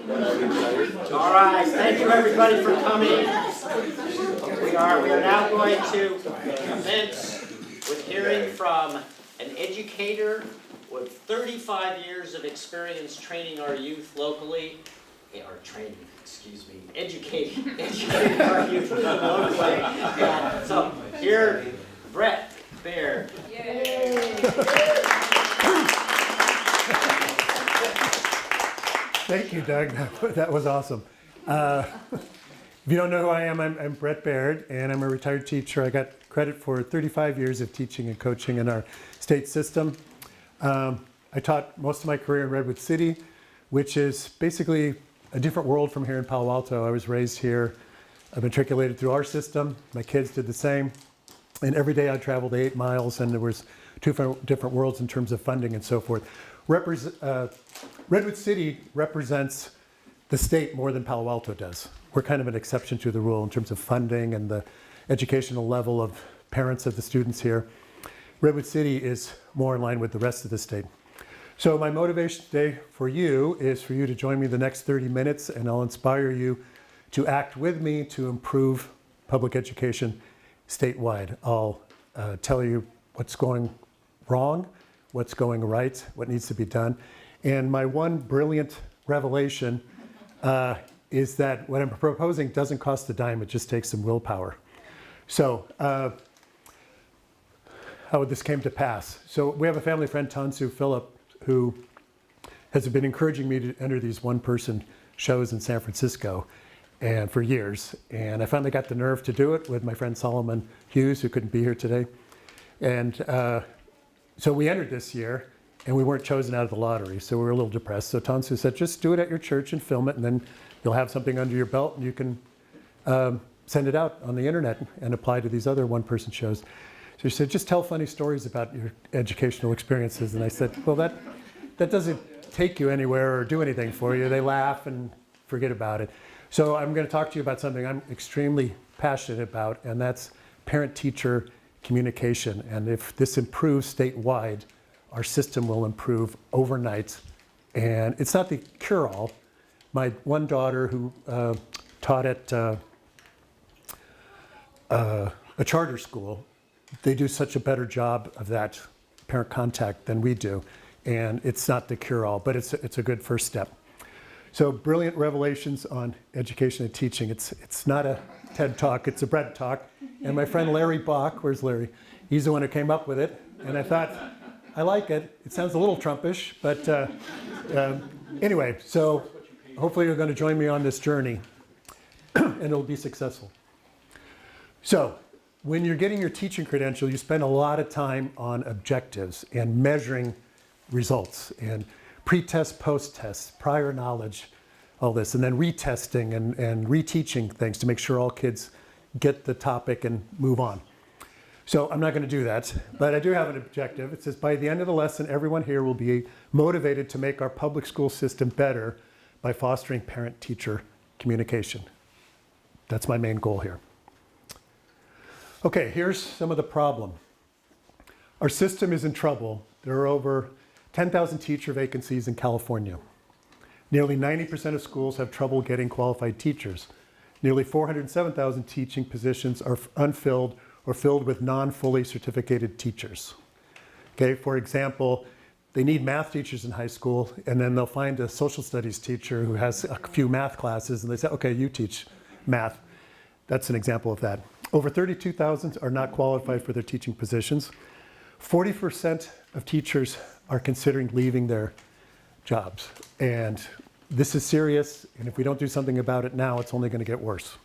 All right, thank you everybody for coming. We are now going to commence with hearing from an educator with 35 years of experience training our youth locally, educating our youth locally. So here, Bret Baird. Thank you, Doug. That was awesome. If you don't know who I am, I'm Bret Baird, and I'm a retired teacher. I got credit for 35 years of teaching and coaching in our state system. I taught most of my career in Redwood City, which is basically a different world from here in Palo Alto. I was raised here. I've matriculated through our system. My kids did the same. And every day I traveled 8 miles, and there was two different worlds in terms of funding and so forth. Redwood City represents the state more than Palo Alto does. We're kind of an exception to the rule in terms of funding and the educational level of parents of the students here. Redwood City is more in line with the rest of the state. So my motivation today for you is for you to join me the next 30 minutes, and I'll inspire you to act with me to improve public education statewide. I'll tell you what's going wrong, what's going right, what needs to be done. And my one brilliant revelation is that what I'm proposing doesn't cost a dime, it just takes some willpower. So how this came to pass. So we have a family friend, Tansu Phillip, who has been encouraging me to enter these one-person shows in San Francisco and for years. And I finally got the nerve to do it with my friend Solomon Hughes, who couldn't be here today. And so we entered this year, and we weren't chosen out of the lottery, so we were a little depressed. So Tansu said, just do it at your church and film it, and then you'll have something under your belt, and you can send it out on the internet and apply to these other one-person shows. So he said, just tell funny stories about your educational experiences. And I said, well, that doesn't take you anywhere or do anything for you. They laugh and forget about it. So I'm going to talk to you about something I'm extremely passionate about, and that's parent-teacher communication. And if this improves statewide, our system will improve overnight. And it's not the cure-all. My one daughter who taught at a charter school, they do such a better job of that parent contact than we do. And it's not the cure-all, but it's a good first step. So brilliant revelations on education and teaching. It's not a TED Talk, it's a Bret Talk. And my friend Larry Bach, where's Larry? He's the one who came up with it. And I thought, I like it. It sounds a little Trumpish, but anyway, so hopefully you're going to join me on this journey and it'll be successful. So when you're getting your teaching credential, you spend a lot of time on objectives and measuring results and pre-test, post-test, prior knowledge, all this, and then retesting and reteaching things to make sure all kids get the topic and move on. So I'm not going to do that, but I do have an objective. It says by the end of the lesson, everyone here will be motivated to make our public school system better by fostering parent-teacher communication. That's my main goal here. Okay, here's some of the problem. Our system is in trouble. There are over 10,000 teacher vacancies in California. Nearly 90% of schools have trouble getting qualified teachers. Nearly 407,000 teaching positions are unfilled or filled with non-fully certificated teachers. Okay, for example, they need math teachers in high school, and then they'll find a social studies teacher who has a few math classes, and they say, okay, you teach math. That's an example of that. Over 32,000 are not qualified for their teaching positions. 40% of teachers are considering leaving their jobs. And this is serious, and if we don't do something about it now, it's only going to get worse.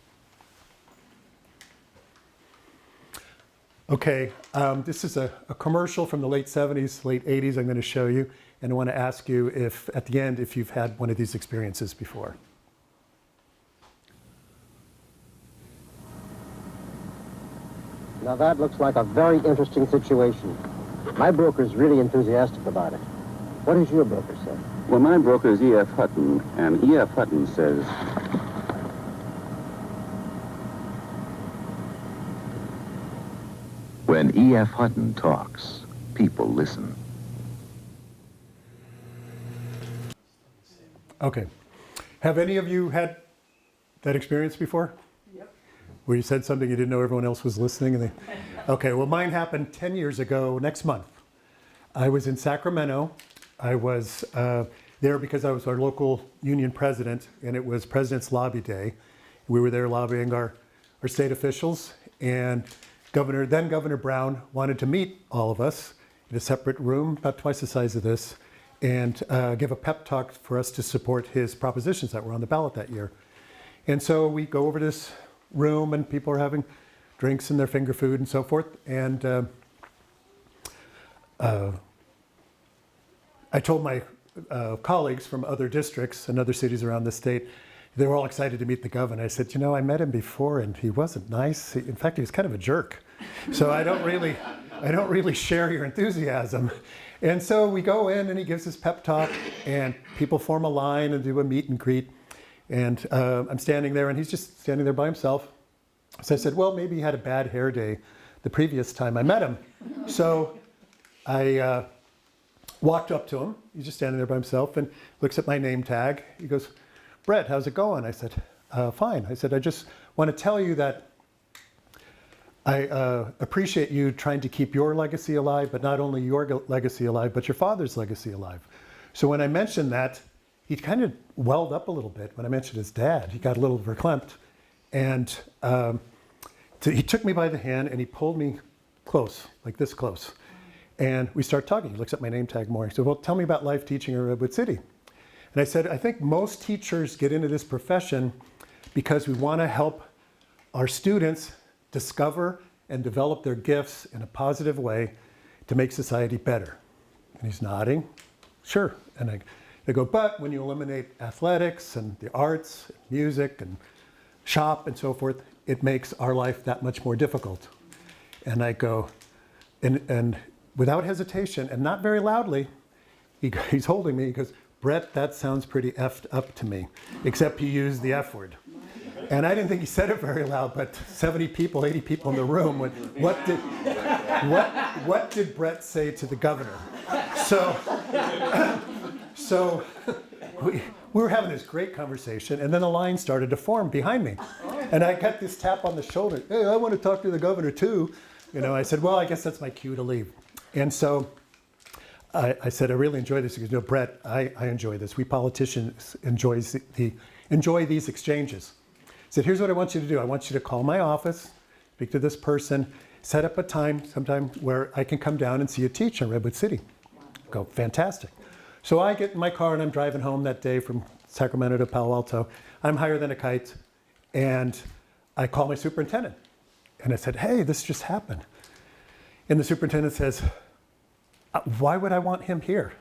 Okay, this is a commercial from the late 70s, late 80s I'm going to show you, and I want to ask you if, at the end, if you've had one of these experiences before. Now that looks like a very interesting situation. My broker's really enthusiastic about it. What does your broker say? Well, my broker is E.F. Hutton, and E.F. Hutton says, when E.F. Hutton talks, people listen. Okay, Have any of you had that experience before? Yep. Where you said something you didn't know everyone else was listening? Okay, well, mine happened 10 years ago next month. I was in Sacramento. I was there because I was our local union president, and it was President's Lobby Day. We were there lobbying our state officials, and then Governor Brown wanted to meet all of us in a separate room, about twice the size of this, and give a pep talk for us to support his propositions that were on the ballot that year. And so we go over to this room, and people are having drinks and their finger food and so forth. And I told my colleagues from other districts and other cities around the state, they were all excited to meet the governor. I said, I met him before, and he wasn't nice. In fact, he was kind of a jerk. So I don't really share your enthusiasm. And so we go in, and he gives his pep talk, and people form a line and do a meet and greet. And I'm standing there, and he's just standing there by himself. So I said, well, maybe he had a bad hair day the previous time I met him. So I walked up to him. He's just standing there by himself and looks at my name tag. He goes, Bret, how's it going? I said, fine. I said, I just want to tell you that I appreciate you trying to keep your legacy alive, but not only your legacy alive, but your father's legacy alive. So when I mentioned that, he kind of welled up a little bit. When I mentioned his dad, he got a little verklempt. And he took me by the hand and he pulled me close, like this close. And we start talking. He looks at my name tag more. He said, well, tell me about life teaching in Redwood City. And I said, I think most teachers get into this profession because we want to help our students discover and develop their gifts in a positive way to make society better. And he's nodding, sure. And they go, but when you eliminate athletics and the arts, music and shop and so forth, it makes our life that much more difficult. And I go, and without hesitation and not very loudly, he's holding me, he goes, Bret, that sounds pretty effed up to me, except he used the F word. And I didn't think he said it very loud, but 70 people, 80 people in the room went, what did Bret say to the governor? So we were having this great conversation, and then a line started to form behind me. And I got this tap on the shoulder. Hey, I want to talk to the governor too. I said, well, I guess that's my cue to leave. And so I said, I really enjoy this. He goes, Bret, I enjoy this. We politicians enjoy these exchanges. I said, here's what I want you to do. I want you to call my office, speak to this person, set up a time sometime where I can come down and see you teach in Redwood City. Go, fantastic. So I get in my car and I'm driving home that day from Sacramento to Palo Alto. I'm higher than a kite. And I call my superintendent. And I said, hey, this just happened. And the superintendent says, why would I want him here?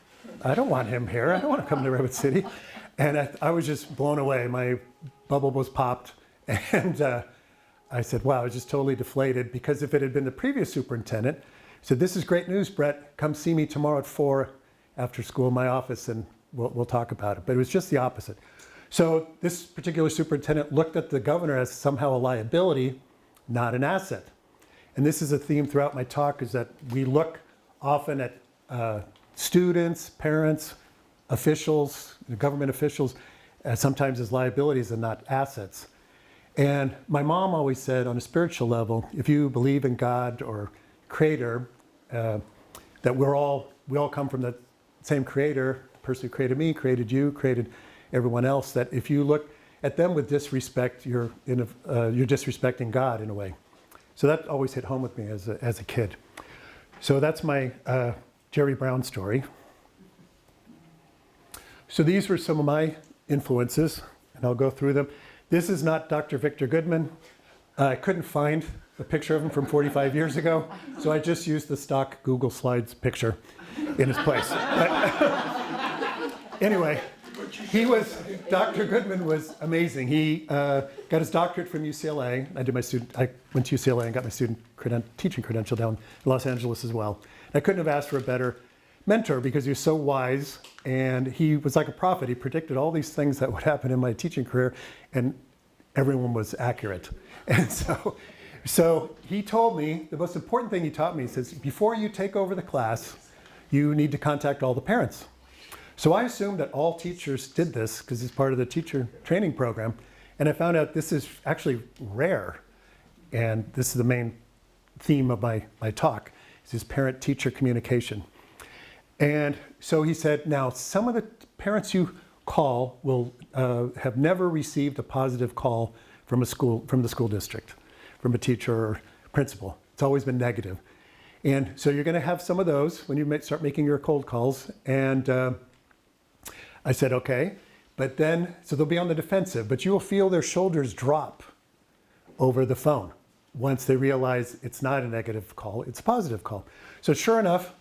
I don't want him here. I don't want to come to Redwood City. And I was just blown away. My bubble was popped. And I said, wow, I was just totally deflated, because if it had been the previous superintendent, I said, this is great news, Bret. Come see me tomorrow at 4 after school in my office and we'll talk about it. But it was just the opposite. So this particular superintendent looked at the governor as somehow a liability, not an asset. And this is a theme throughout my talk, is that we look often at students, parents, officials, government officials, sometimes as liabilities and not assets. And my mom always said, on a spiritual level, if you believe in God or Creator, that we all come from the same Creator, the person who created me, created you, created everyone else, that if you look at them with disrespect, you're disrespecting God in a way. So that always hit home with me as a kid. So that's my Jerry Brown story. So these were some of my influences, and I'll go through them. This is not Dr. Victor Goodman. I couldn't find a picture of him from 45 years ago, so I just used the stock Google Slides picture in his place. But anyway, Dr. Goodman was amazing. He got his doctorate from UCLA. I went to UCLA and got my teaching credential down in Los Angeles as well. I couldn't have asked for a better mentor, because he was so wise, and he was like a prophet. He predicted all these things that would happen in my teaching career, and everyone was accurate. And so he told me, the most important thing he taught me, he says, before you take over the class, you need to contact all the parents. So I assumed that all teachers did this because it's part of the teacher training program. And I found out this is actually rare. And this is the main theme of my talk, is parent-teacher communication. And so he said, now some of the parents you call will have never received a positive call from the school district, from a teacher or principal. It's always been negative. And so you're going to have some of those when you start making your cold calls. And I said, okay. But then, so they'll be on the defensive, but you will feel their shoulders drop over the phone once they realize it's not a negative call, it's a positive call. So sure enough,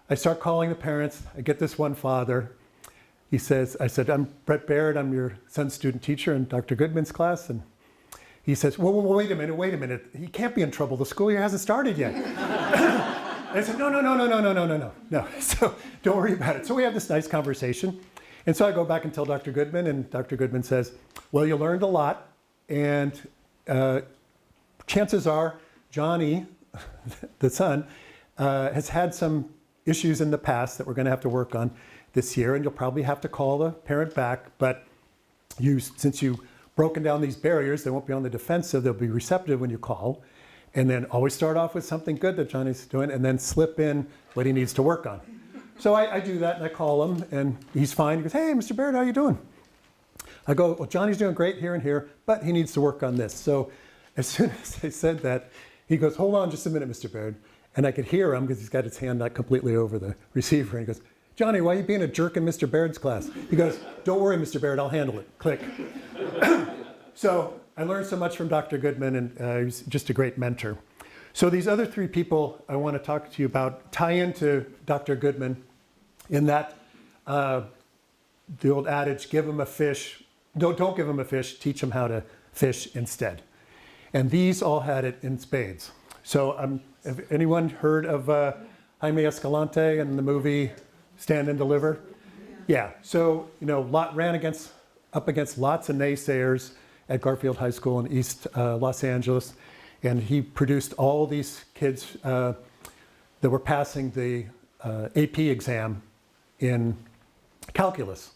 I start calling the parents. I get this one father. He says, I said, I'm Bret Baird. I'm your son's student teacher in Dr. Goodman's class. And he says, well, wait a minute. He can't be in trouble. The school year hasn't started yet. And I said, no. So don't worry about it. So we have this nice conversation. And so I go back and tell Dr. Goodman, and Dr. Goodman says, well, you learned a lot. And chances are Johnny, the son, has had some issues in the past that we're going to have to work on this year, and you'll probably have to call the parent back. But since you've broken down these barriers, they won't be on the defensive. They'll be receptive when you call. And then always start off with something good that Johnny's doing, and then slip in what he needs to work on. So I do that, and I call him, and he's fine. He goes, hey, Mr. Baird, how you doing? I go, well, Johnny's doing great here and here, but he needs to work on this. So as soon as I said that, he goes, hold on just a minute, Mr. Baird. And I could hear him because he's got his hand not completely over the receiver. And he goes, Johnny, why are you being a jerk in Mr. Baird's class? He goes, don't worry, Mr. Baird, I'll handle it. Click. So I learned so much from Dr. Goodman, and he was just a great mentor. So these other three people I want to talk to you about tie into Dr. Goodman in that the old adage, give him a fish, don't give him a fish, teach him how to fish instead. And these all had it in spades. So have anyone heard of Jaime Escalante and the movie Stand and Deliver? Yeah, so Lot ran up against lots of naysayers at Garfield High School in East Los Angeles. And he produced all these kids that were passing the AP exam in calculus.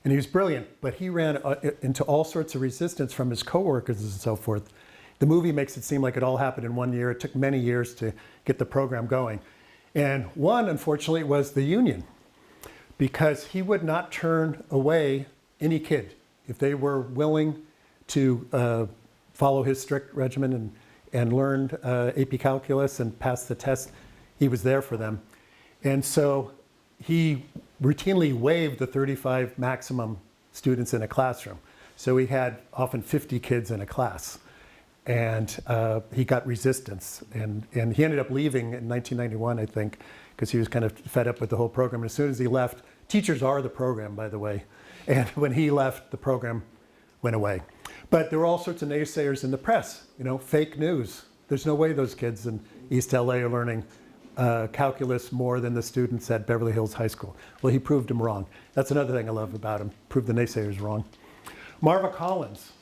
And he was brilliant, but he ran into all sorts of resistance from his coworkers and so forth. The movie makes it seem like it all happened in 1 year. It took many years to get the program going. And one, unfortunately, was the union, because he would not turn away any kid if they were willing to follow his strict regimen and learned AP Calculus and passed the test. He was there for them. And so he routinely waived the 35 maximum students in a classroom. So he had often 50 kids in a class. And he got resistance. And he ended up leaving in 1991, I think, because he was kind of fed up with the whole program. And as soon as he left, teachers are the program, by the way. And when he left, the program went away. But there were all sorts of naysayers in the press, fake news. There's no way those kids in East LA are learning calculus more than the students at Beverly Hills High School. Well, he proved them wrong. That's another thing I love about him, proved the naysayers wrong. Marva Collins.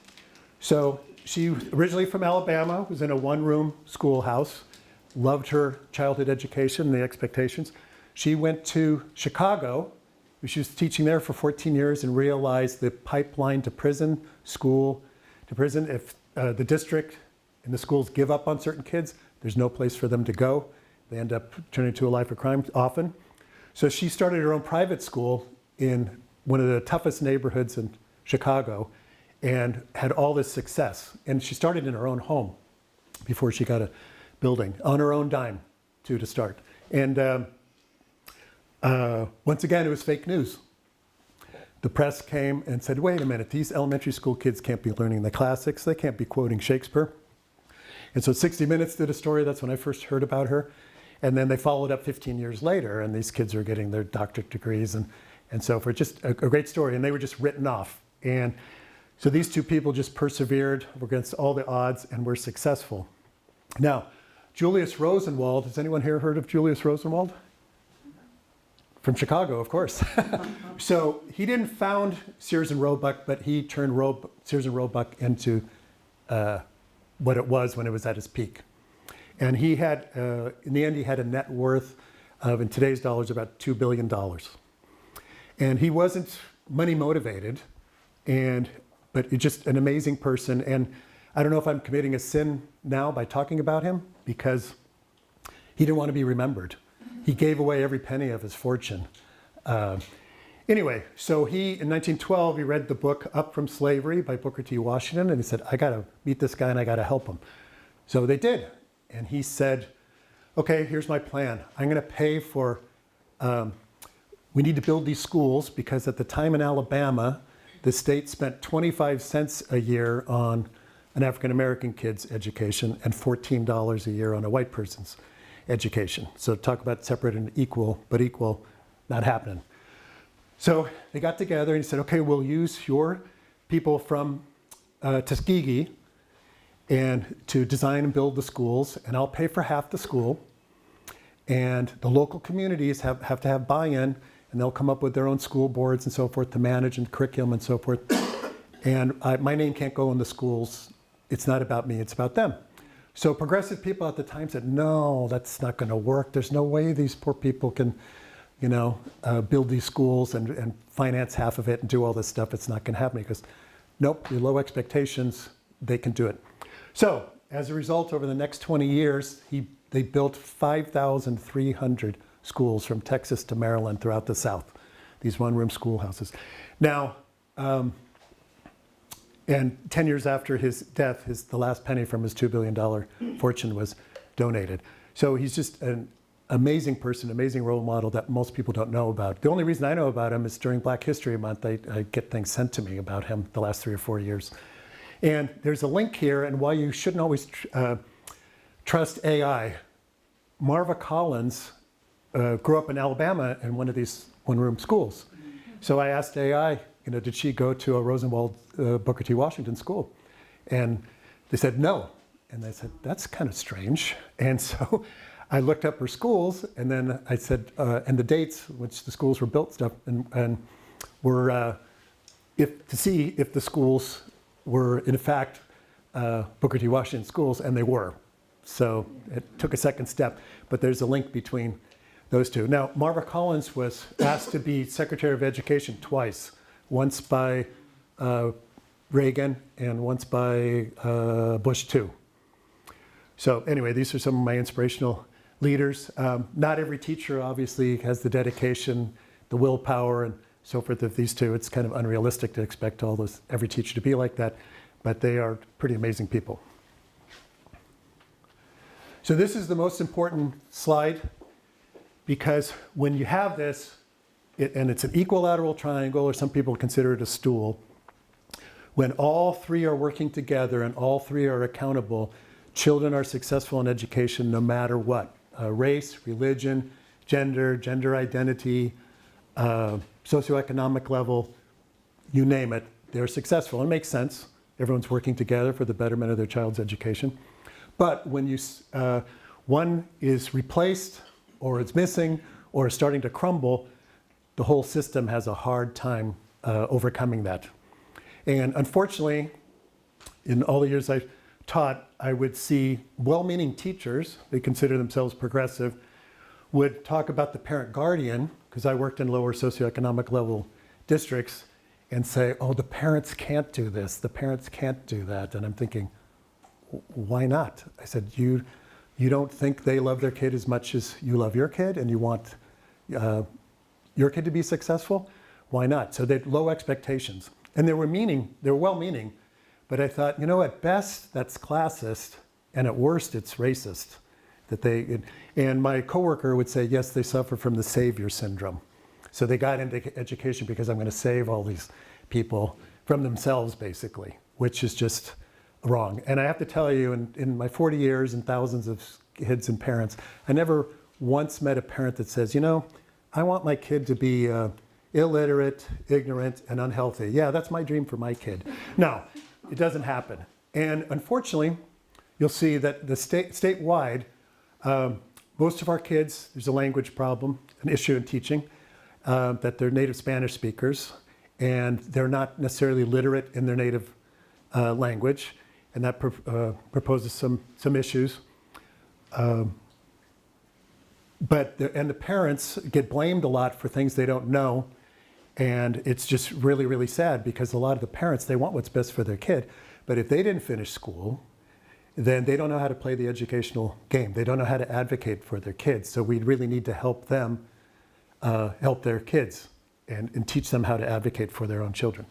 So she originally from Alabama, was in a one-room schoolhouse, loved her childhood education and the expectations. She went to Chicago. She was teaching there for 14 years and realized the pipeline to prison, school to prison. If the district and the schools give up on certain kids, there's no place for them to go. They end up turning to a life of crime often. So she started her own private school in one of the toughest neighborhoods in Chicago and had all this success. And she started in her own home before she got a building, on her own dime, to start. And once again, it was fake news. The press came and said, wait a minute, these elementary school kids can't be learning the classics. They can't be quoting Shakespeare. And so 60 Minutes did a story. That's when I first heard about her. And then they followed up 15 years later, and these kids are getting their doctorate degrees and so forth. Just a great story. And they were just written off. And so these two people just persevered against all the odds and were successful. Now, Julius Rosenwald, has anyone here heard of Julius Rosenwald? From Chicago, of course. So he didn't found Sears and Roebuck, but he turned Sears and Roebuck into what it was when it was at its peak. And he had, in the end, he had a net worth of, in today's dollars, about $2 billion. And he wasn't money motivated, but he's just an amazing person. And I don't know if I'm committing a sin now by talking about him, because he didn't want to be remembered. He gave away every penny of his fortune. Anyway, so in 1912, he read the book Up from Slavery by Booker T. Washington, and he said, I got to meet this guy and I got to help him. So they did. And he said, okay, here's my plan. I'm going to pay for, we need to build these schools, because at the time in Alabama, the state spent 25 cents a year on an African-American kid's education and $14 a year on a white person's education. So talk about separate and equal, but equal, not happening. So they got together and he said, okay, we'll use your people from Tuskegee and to design and build the schools, and I'll pay for half the school. And the local communities have to have buy-in, and they'll come up with their own school boards and so forth to manage and curriculum and so forth. And my name can't go in the schools. It's not about me, it's about them. So progressive people at the time said, no, that's not gonna work. There's no way these poor people can, build these schools and finance half of it and do all this stuff. It's not gonna happen. Because nope, your low expectations, they can do it. So as a result, over the next 20 years, they built 5,300 schools from Texas to Maryland throughout the South, these one-room schoolhouses. Now, and 10 years after his death, the last penny from his $2 billion fortune was donated. So he's just an amazing person, amazing role model that most people don't know about. The only reason I know about him is during Black History Month, I get things sent to me about him the last 3 or 4 years. And there's a link here, and why you shouldn't always trust AI. Marva Collins grew up in Alabama in one of these one-room schools. So I asked AI, did she go to a Rosenwald Booker T. Washington school? And they said no. And I said, that's kind of strange. And so I looked up her schools, and then I said, and the dates which the schools were built stuff, and were, to see if the schools were in fact Booker T. Washington schools, and they were. So it took a second step, but there's a link between those two. Now, Marva Collins was asked to be Secretary of Education twice, once by Reagan and once by Bush too. So anyway, these are some of my inspirational leaders. Not every teacher obviously has the dedication, the willpower, and so forth of these two. It's kind of unrealistic to expect every teacher to be like that, but they are pretty amazing people. So this is the most important slide, because when you have this, and it's an equilateral triangle, or some people consider it a stool, when all three are working together and all three are accountable, children are successful in education no matter what. Race, religion, gender identity, socioeconomic level, you name it, they're successful. It makes sense. Everyone's working together for the betterment of their child's education. But when one is replaced, or it's missing, or is starting to crumble, the whole system has a hard time overcoming that. And unfortunately, in all the years I've taught, I would see well-meaning teachers, they consider themselves progressive, would talk about the parent guardian, because I worked in lower socioeconomic level districts, and say, oh, the parents can't do this, the parents can't do that. And I'm thinking, why not? I said, you don't think they love their kid as much as you love your kid, and you want your kid to be successful? Why not? So they had low expectations. And they were well-meaning, but I thought, at best, that's classist, and at worst, it's racist. And my coworker would say, yes, they suffer from the savior syndrome. So they got into education because I'm going to save all these people from themselves, basically, which is just wrong. And I have to tell you, in my 40 years and thousands of kids and parents, I never once met a parent that says, I want my kid to be illiterate, ignorant, and unhealthy. Yeah, that's my dream for my kid. No, it doesn't happen. And unfortunately, you'll see that statewide, most of our kids, there's a language problem, an issue in teaching, that they're native Spanish speakers, and they're not necessarily literate in their native language, and that proposes some issues. But the parents get blamed a lot for things they don't know, And it's just really, really sad because a lot of the parents, they want what's best for their kid. But if they didn't finish school, then they don't know how to play the educational game. They don't know how to advocate for their kids. So we really need to help them help their kids and teach them how to advocate for their own children.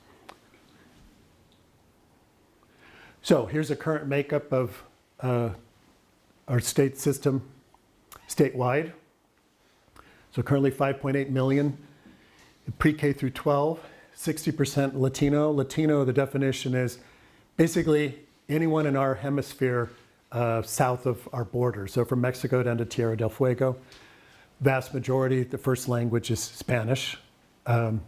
So here's a current makeup of our state system statewide. So currently 5.8 million pre-K through 12, 60% Latino. Latino, the definition is basically anyone in our hemisphere south of our border. So from Mexico down to Tierra del Fuego. Vast majority, the first language is Spanish. 20%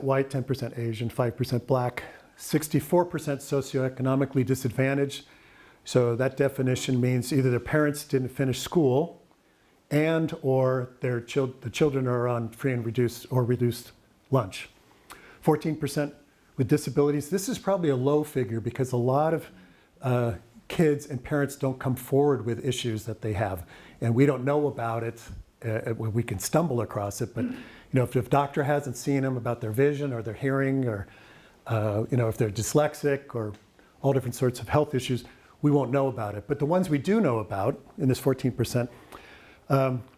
white, 10% Asian, 5% black, 64% socioeconomically disadvantaged. So that definition means either their parents didn't finish school and or the children are on free and reduced lunch. 14% with disabilities. This is probably a low figure because a lot of kids and parents don't come forward with issues that they have. And we don't know about it. We can stumble across it, but if a doctor hasn't seen them about their vision or their hearing or if they're dyslexic or all different sorts of health issues, we won't know about it. But the ones we do know about, in this 14%,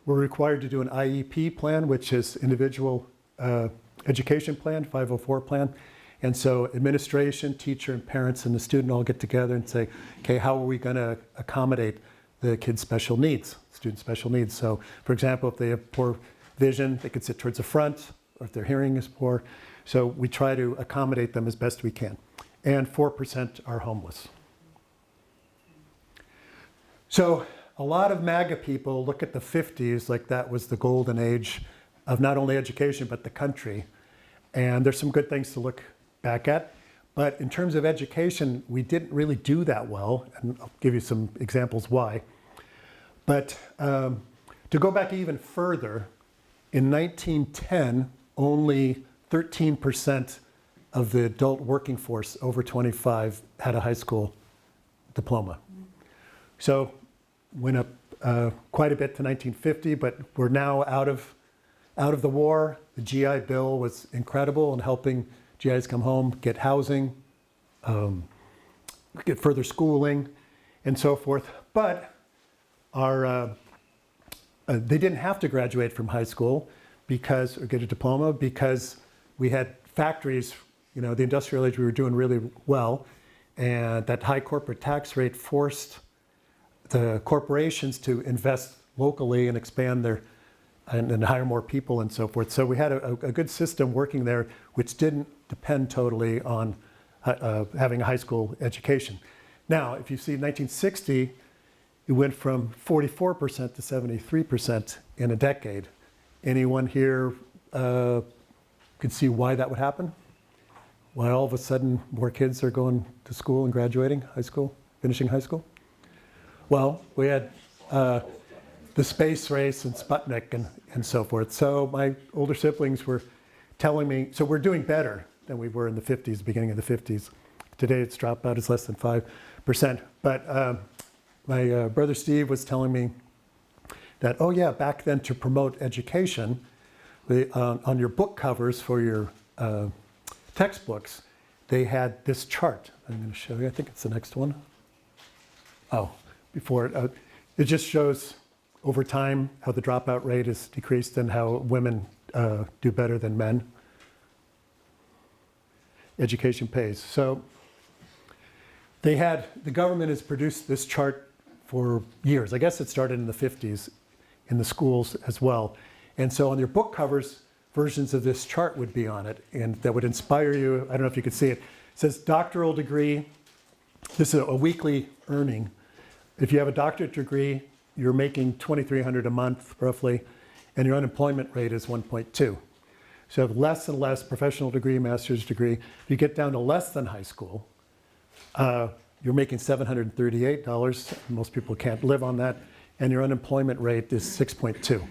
we're required to do an IEP plan, which is individual education plan, 504 plan. And so administration, teacher, and parents and the student all get together and say, okay, how are we going to accommodate the kids' special needs, student special needs? So, for example, if they have poor vision, they could sit towards the front, or if their hearing is poor. So we try to accommodate them as best we can. And 4% are homeless. So a lot of MAGA people look at the 50s like that was the golden age of not only education, but the country. And there's some good things to look back at. But in terms of education, we didn't really do that well. And I'll give you some examples why. But to go back even further, in 1910, only 13% of the adult working force over 25 had a high school diploma. So went up quite a bit to 1950, but we're now out of the war. The GI Bill was incredible in helping GIs come home, get housing, get further schooling, and so forth. But they didn't have to graduate from high school or get a diploma because we had factories. The industrial age, we were doing really well, and that high corporate tax rate forced the corporations to invest locally and expand and hire more people and so forth. So we had a good system working there, which didn't depend totally on having a high school education. Now, if you see 1960, it went from 44% to 73% in a decade. Anyone here could see why that would happen? Why all of a sudden more kids are going to school and graduating high school, finishing high school? Well, we had the space race and Sputnik and so forth. So my older siblings were telling me, so we're doing better than we were in the 50s, beginning of the 50s. Today it's dropped out, it's less than 5%. But my brother Steve was telling me that, oh yeah, back then to promote education, on your book covers for your textbooks, they had this chart. I'm going to show you, I think it's the next one. Oh, before it just shows over time how the dropout rate is decreased and how women do better than men. Education pays. So the government has produced this chart for years. I guess it started in the 50s in the schools as well. And so on your book covers, versions of this chart would be on it, and that would inspire you. I don't know if you could see it. It says doctoral degree. This is a weekly earning. If you have a doctorate degree, you're making $2,300 a month, roughly, and your unemployment rate is 1.2. So you have less and less professional degree, master's degree. If you get down to less than high school, you're making $738. Most people can't live on that, and your unemployment rate is 6.2.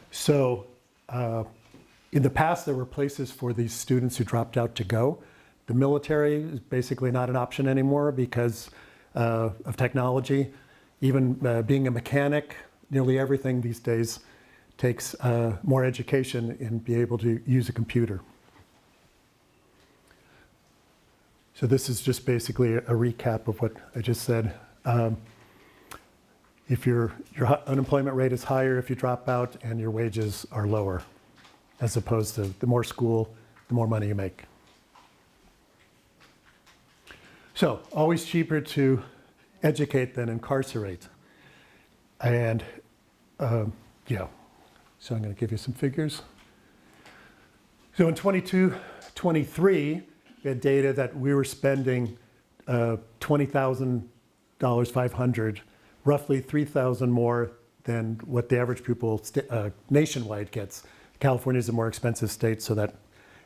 So in the past, there were places for these students who dropped out to go. The military is basically not an option anymore because of technology. Even being a mechanic, nearly everything these days takes more education and be able to use a computer. So this is just basically a recap of what I just said. If your unemployment rate is higher if you drop out, and your wages are lower, as opposed to the more school, the more money you make. So, always cheaper to educate than incarcerate. And, yeah, so I'm going to give you some figures. So in 22-23, we had data that we were spending $20,500, roughly $3,000 more than what the average pupil nationwide gets. California is a more expensive state, so that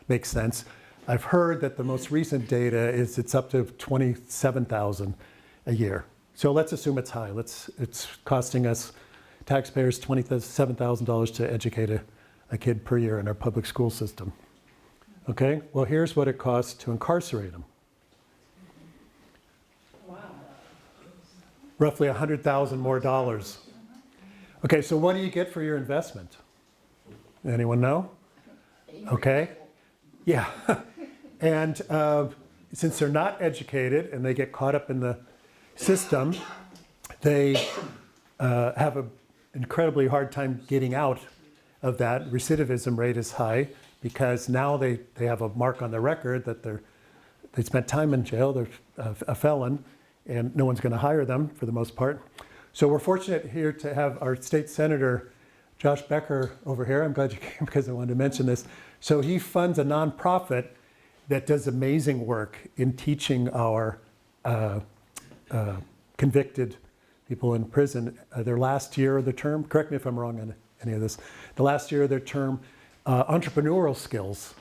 makes sense. I've heard that the most recent data is it's up to $27,000 a year. So let's assume it's high. It's costing us, taxpayers, $27,000 to educate a kid per year in our public school system. Okay, well, here's what it costs to incarcerate them. Wow. Roughly $100,000 more dollars. Okay, so what do you get for your investment? Anyone know? Okay, yeah. And since they're not educated and they get caught up in the system, they have an incredibly hard time getting out of that. Recidivism rate is high because now they have a mark on their record that they spent time in jail, they're a felon, and no one's going to hire them for the most part. So we're fortunate here to have our state senator, Josh Becker, over here. I'm glad you came because I wanted to mention this. So he funds a nonprofit that does amazing work in teaching our convicted people in prison their last year of the term. Correct me if I'm wrong on any of this. The last year of their term, entrepreneurial skills,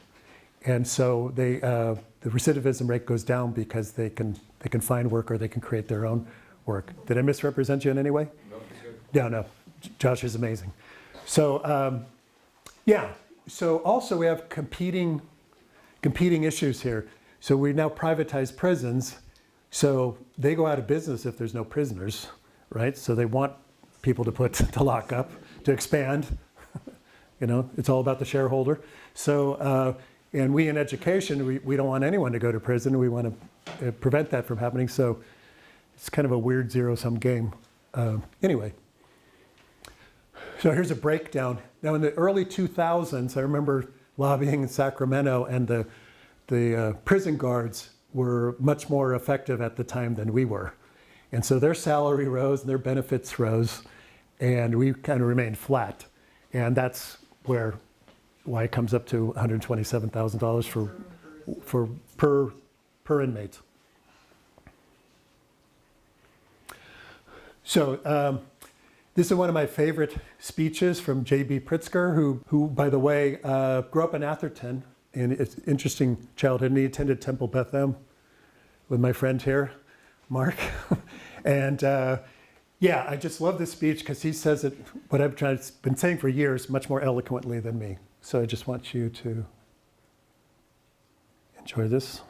and so the recidivism rate goes down because they can find work or they can create their own work. Did I misrepresent you in any way? No, yeah, no. Josh is amazing. So yeah. So also we have competing issues here. So we now privatize prisons, so they go out of business if there's no prisoners, right? So they want people to lock up, to expand. You know, it's all about the shareholder. So, and we in education, we don't want anyone to go to prison. We want to prevent that from happening. So it's kind of a weird zero-sum game. Anyway, so here's a breakdown. Now in the early 2000s, I remember lobbying in Sacramento, and the prison guards were much more effective at the time than we were. And so their salary rose and their benefits rose, and we kind of remained flat. And that's why it comes up to $127,000 per inmate. So this is one of my favorite speeches from J.B. Pritzker, who, by the way, grew up in Atherton, and it's an interesting childhood, and he attended Temple Beth Em with my friend here, Mark. And yeah, I just love this speech because he says it, what I've been saying for years, much more eloquently than me. So I just want you to enjoy this.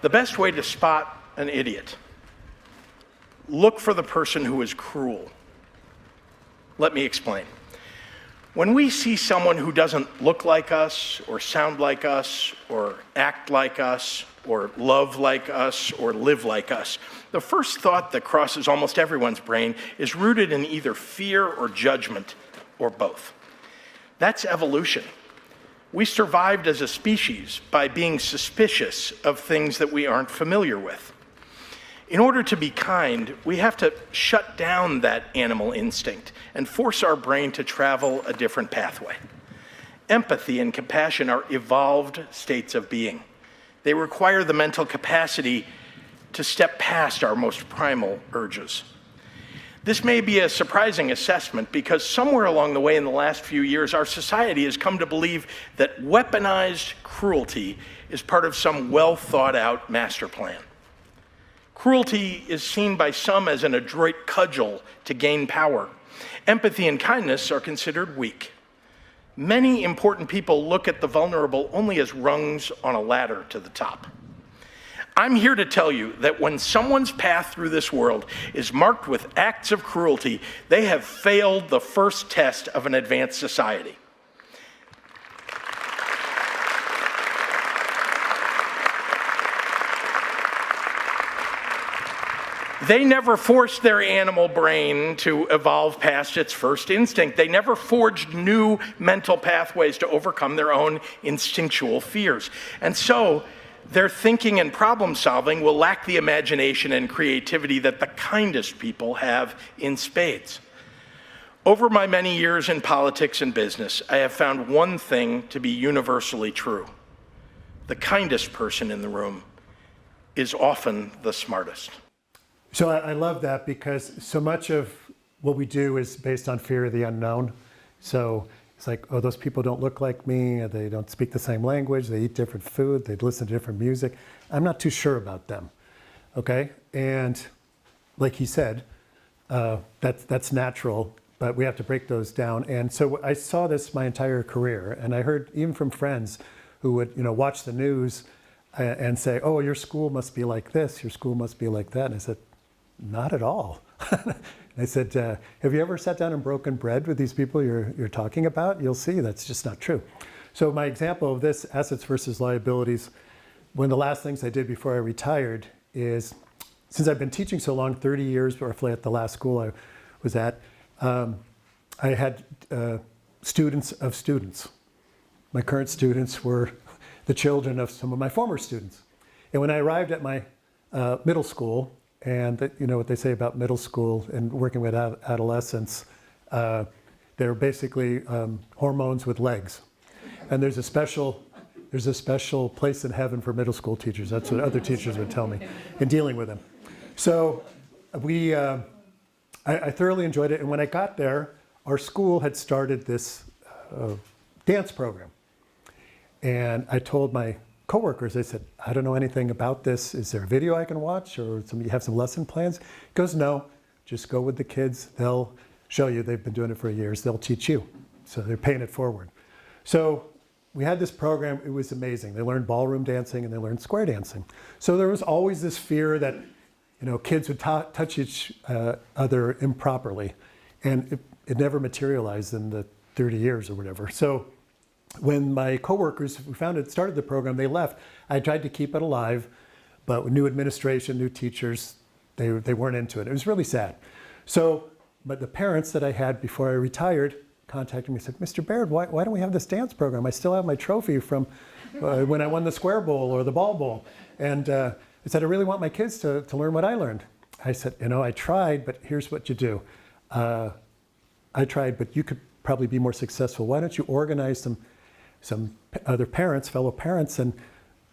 The best way to spot an idiot: look for the person who is cruel. Let me explain. When we see someone who doesn't look like us, or sound like us, or act like us, or love like us, or live like us, the first thought that crosses almost everyone's brain is rooted in either fear or judgment, or both. That's evolution. We survived as a species by being suspicious of things that we aren't familiar with. In order to be kind, we have to shut down that animal instinct and force our brain to travel a different pathway. Empathy and compassion are evolved states of being. They require the mental capacity to step past our most primal urges. This may be a surprising assessment because somewhere along the way in the last few years, our society has come to believe that weaponized cruelty is part of some well-thought-out master plan. Cruelty is seen by some as an adroit cudgel to gain power. Empathy and kindness are considered weak. Many important people look at the vulnerable only as rungs on a ladder to the top. I'm here to tell you that when someone's path through this world is marked with acts of cruelty, they have failed the first test of an advanced society. They never forced their animal brain to evolve past its first instinct. They never forged new mental pathways to overcome their own instinctual fears. And so, their thinking and problem solving will lack the imagination and creativity that the kindest people have in spades. Over my many years in politics and business, I have found one thing to be universally true. The kindest person in the room is often the smartest. So I love that because so much of what we do is based on fear of the unknown. So it's like, oh, those people don't look like me, or they don't speak the same language, they eat different food, they listen to different music. I'm not too sure about them, okay? And like he said, that's natural, but we have to break those down. And so I saw this my entire career, and I heard even from friends who would, watch the news and say, oh, your school must be like this, your school must be like that. And I said, not at all. I said, have you ever sat down and broken bread with these people you're talking about? You'll see that's just not true. So my example of this, assets versus liabilities, one of the last things I did before I retired is, since I've been teaching so long, 30 years roughly at the last school I was at, I had students of students. My current students were the children of some of my former students. And when I arrived at my middle school, and you know what they say about middle school and working with adolescents, they're basically hormones with legs. And there's a special place in heaven for middle school teachers. That's what other teachers would tell me in dealing with them. So I thoroughly enjoyed it. And when I got there, our school had started this dance program. And I told my coworkers, I said, I don't know anything about this. Is there a video I can watch, or you have some lesson plans? He goes, no, just go with the kids. They'll show you. They've been doing it for years. They'll teach you. So they're paying it forward. So we had this program. It was amazing. They learned ballroom dancing and they learned square dancing. So there was always this fear that kids would touch each other improperly, and it never materialized in the 30 years or whatever. So when my coworkers who started the program, they left. I tried to keep it alive, but with new administration, new teachers, they weren't into it. It was really sad. So, but the parents that I had before I retired contacted me and said, Mr. Baird, why don't we have this dance program? I still have my trophy from when I won the Square Bowl or the Ball Bowl. And I said, I really want my kids to learn what I learned. I said, I tried, but here's what you do. I tried, but you could probably be more successful. Why don't you organize some other parents, fellow parents, and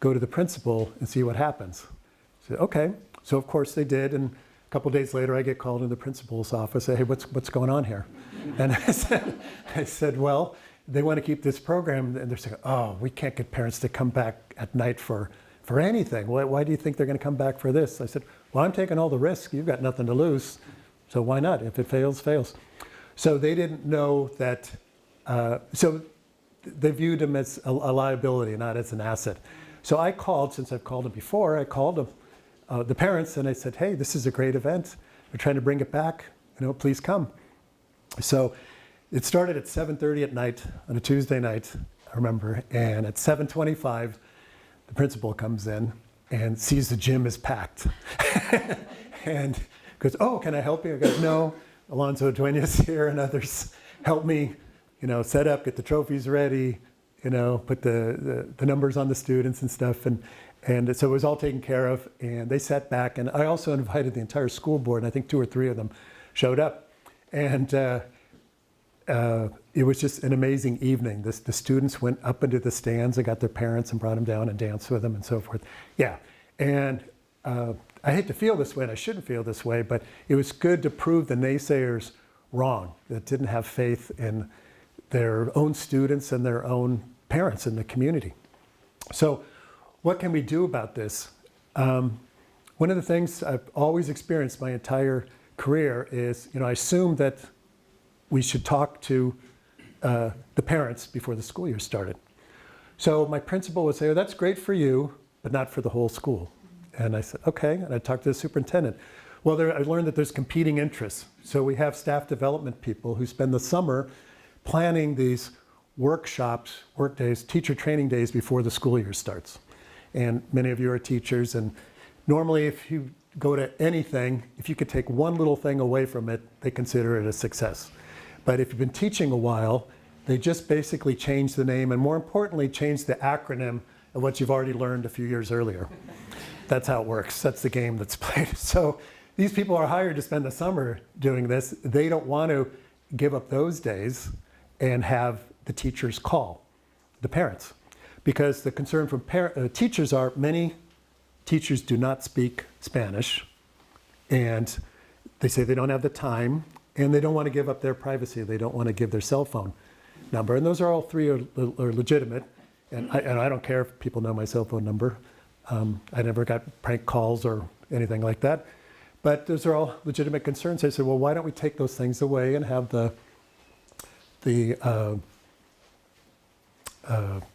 go to the principal and see what happens. I said, okay. So of course they did, and a couple days later I get called in the principal's office, say, hey, what's going on here? And I said, well, they want to keep this program, and they're saying, oh, we can't get parents to come back at night for anything. Why do you think they're going to come back for this? I said, well, I'm taking all the risk. You've got nothing to lose, so why not? If it fails, fails. So they didn't know that, so they viewed them as a liability, not as an asset. So I called, since I've called them before, I called them, the parents, and I said, hey, this is a great event. We're trying to bring it back. Please come. So it started at 7:30 at night on a Tuesday night, I remember. And at 7:25, the principal comes in and sees the gym is packed. And goes, oh, can I help you? I go, no, Alonzo Duenas here and others help me, set up, get the trophies ready, put the numbers on the students and stuff. And so it was all taken care of, and they sat back. And I also invited the entire school board, and I think 2 or 3 of them showed up. And it was just an amazing evening. The students went up into the stands and got their parents and brought them down and danced with them and so forth. Yeah, and I hate to feel this way, and I shouldn't feel this way, but it was good to prove the naysayers wrong, that didn't have faith in their own students and their own parents in the community. So what can we do about this? One of the things I've always experienced my entire career is, I assume that we should talk to the parents before the school year started. So my principal would say, oh, that's great for you, but not for the whole school. And I said, okay. And I talked to the superintendent. Well, I learned that there's competing interests. So we have staff development people who spend the summer planning these workshops, work days, teacher training days before the school year starts. And many of you are teachers, and normally if you go to anything, if you could take one little thing away from it, they consider it a success. But if you've been teaching a while, they just basically change the name and more importantly, change the acronym of what you've already learned a few years earlier. That's how it works. That's the game that's played. So these people are hired to spend the summer doing this. They don't want to give up those days and have the teachers call the parents. Because the concern from teachers are many teachers do not speak Spanish, and they say they don't have the time, and they don't want to give up their privacy. They don't want to give their cell phone number. And those are all three are legitimate. And I don't care if people know my cell phone number. I never got prank calls or anything like that. But those are all legitimate concerns. I said, well, why don't we take those things away and have the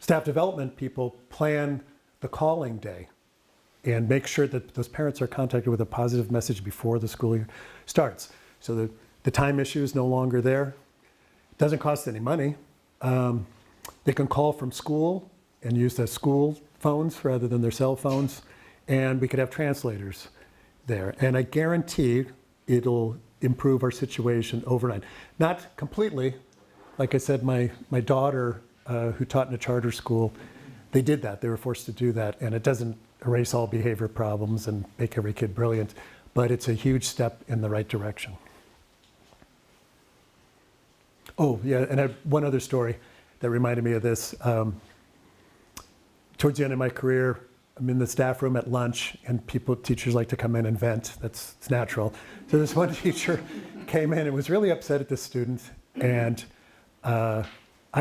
staff development people plan the calling day and make sure that those parents are contacted with a positive message before the school year starts. So the time issue is no longer there. It doesn't cost any money. They can call from school and use their school phones rather than their cell phones. And we could have translators there. And I guarantee it'll improve our situation overnight. Not completely. Like I said, my daughter, who taught in a charter school, they did that. They were forced to do that. And it doesn't erase all behavior problems and make every kid brilliant, but it's a huge step in the right direction. Oh, yeah, and I have one other story that reminded me of this. Towards the end of my career, I'm in the staff room at lunch, and teachers like to come in and vent. It's natural. So this one teacher came in and was really upset at this student, and I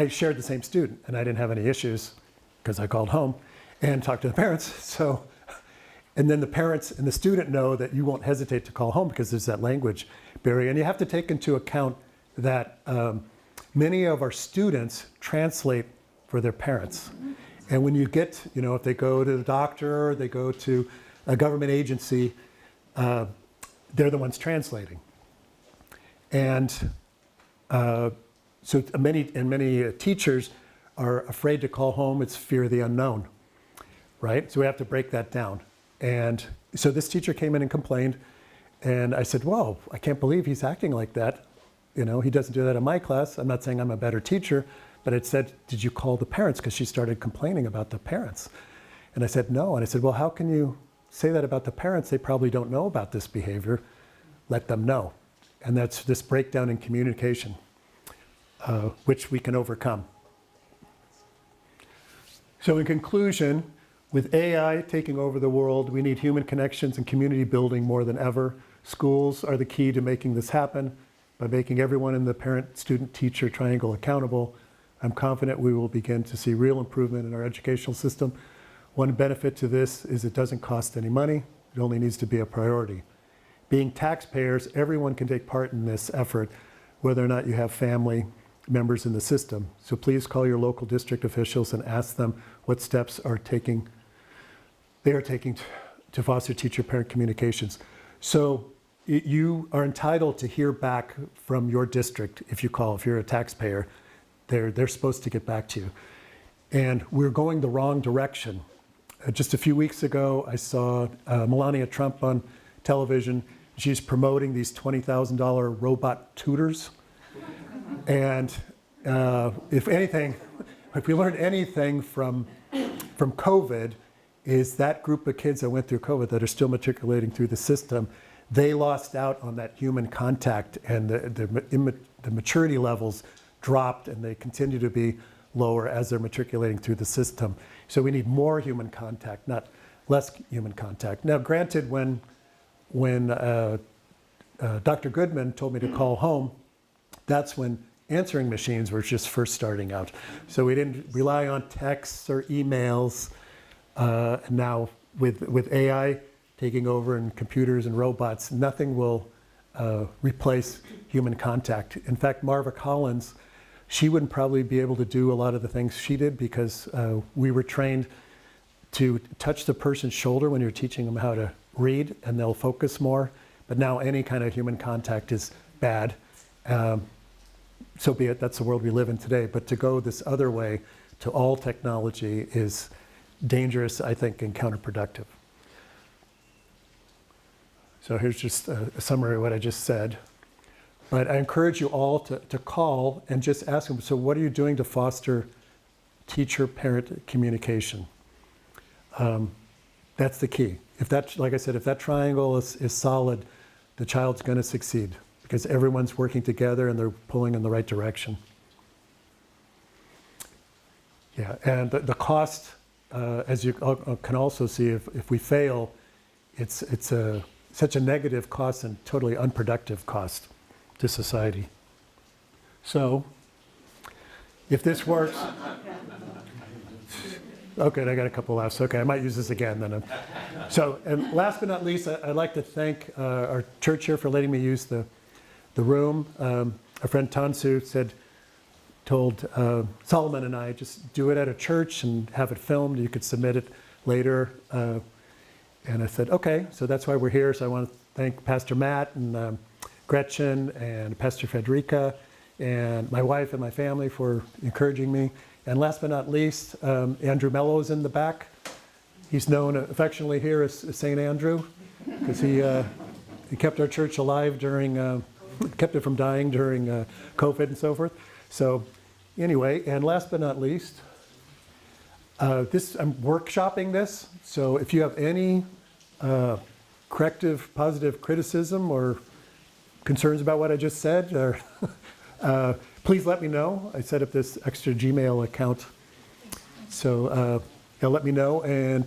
shared the same student, and I didn't have any issues because I called home and talked to the parents. So, and then the parents and the student know that you won't hesitate to call home because there's that language barrier. And you have to take into account that many of our students translate for their parents. And when you get, if they go to the doctor, or they go to a government agency, they're the ones translating. And so many teachers are afraid to call home. It's fear of the unknown, right? So we have to break that down. And so this teacher came in and complained, and I said, "Whoa, I can't believe he's acting like that. He doesn't do that in my class. I'm not saying I'm a better teacher, but it said, did you call the parents?" Because she started complaining about the parents. And I said, no. And I said, well, how can you say that about the parents? They probably don't know about this behavior. Let them know. And that's this breakdown in communication, which we can overcome. So in conclusion, with AI taking over the world, we need human connections and community building more than ever. Schools are the key to making this happen. By making everyone in the parent, student, teacher triangle accountable, I'm confident we will begin to see real improvement in our educational system. One benefit to this is it doesn't cost any money. It only needs to be a priority. Being taxpayers, everyone can take part in this effort, whether or not you have family members in the system. So please call your local district officials and ask them what steps they are taking to foster teacher-parent communications. So you are entitled to hear back from your district if you call. If you're a taxpayer, they're supposed to get back to you. And we're going the wrong direction. Just a few weeks ago, I saw Melania Trump on television. She's promoting these $20,000 robot tutors. And if we learned anything from COVID, is that group of kids that went through COVID that are still matriculating through the system, they lost out on that human contact, and the maturity levels dropped, and they continue to be lower as they're matriculating through the system. So we need more human contact, not less human contact. Now, granted, when Dr. Goodman told me to call home, that's when answering machines were just first starting out. So we didn't rely on texts or emails. And now with AI taking over and computers and robots, nothing will replace human contact. In fact, Marva Collins, she wouldn't probably be able to do a lot of the things she did because we were trained to touch the person's shoulder when you're teaching them how to read, and they'll focus more. But now any kind of human contact is bad. So be it, that's the world we live in today. But to go this other way to all technology is dangerous, I think, and counterproductive. So here's just a summary of what I just said. But I encourage you all to call and just ask them, so what are you doing to foster teacher-parent communication? That's the key. If that, like I said, if that triangle is solid, the child's going to succeed because everyone's working together and they're pulling in the right direction. Yeah, and the cost, as you can also see, if we fail, it's such a negative cost and totally unproductive cost to society. So, if this works, okay, I got a couple laughs. Okay, I might use this again then. So, and last but not least, I'd like to thank our church here for letting me use the room. Our friend Tansu told Solomon and I, just do it at a church and have it filmed. You could submit it later. And I said, okay, so that's why we're here. So I want to thank Pastor Matt and Gretchen and Pastor Frederica and my wife and my family for encouraging me. And last but not least, Andrew Mello is in the back. He's known affectionately here as St. Andrew because he kept our church alive during, kept it from dying during COVID and so forth. So anyway, and last but not least, I'm workshopping this. So if you have any corrective, positive criticism or concerns about what I just said, or please let me know. I set up this extra Gmail account. So let me know. And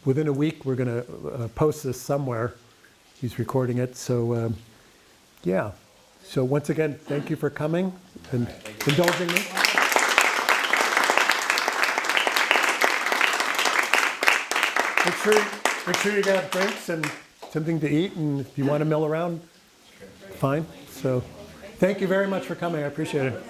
within a week, we're going to post this somewhere. He's recording it. So yeah. So once again, thank you for coming and indulging me. Make sure you got drinks and something to eat, and if you want to mill around, fine. So thank you very much for coming. I appreciate it.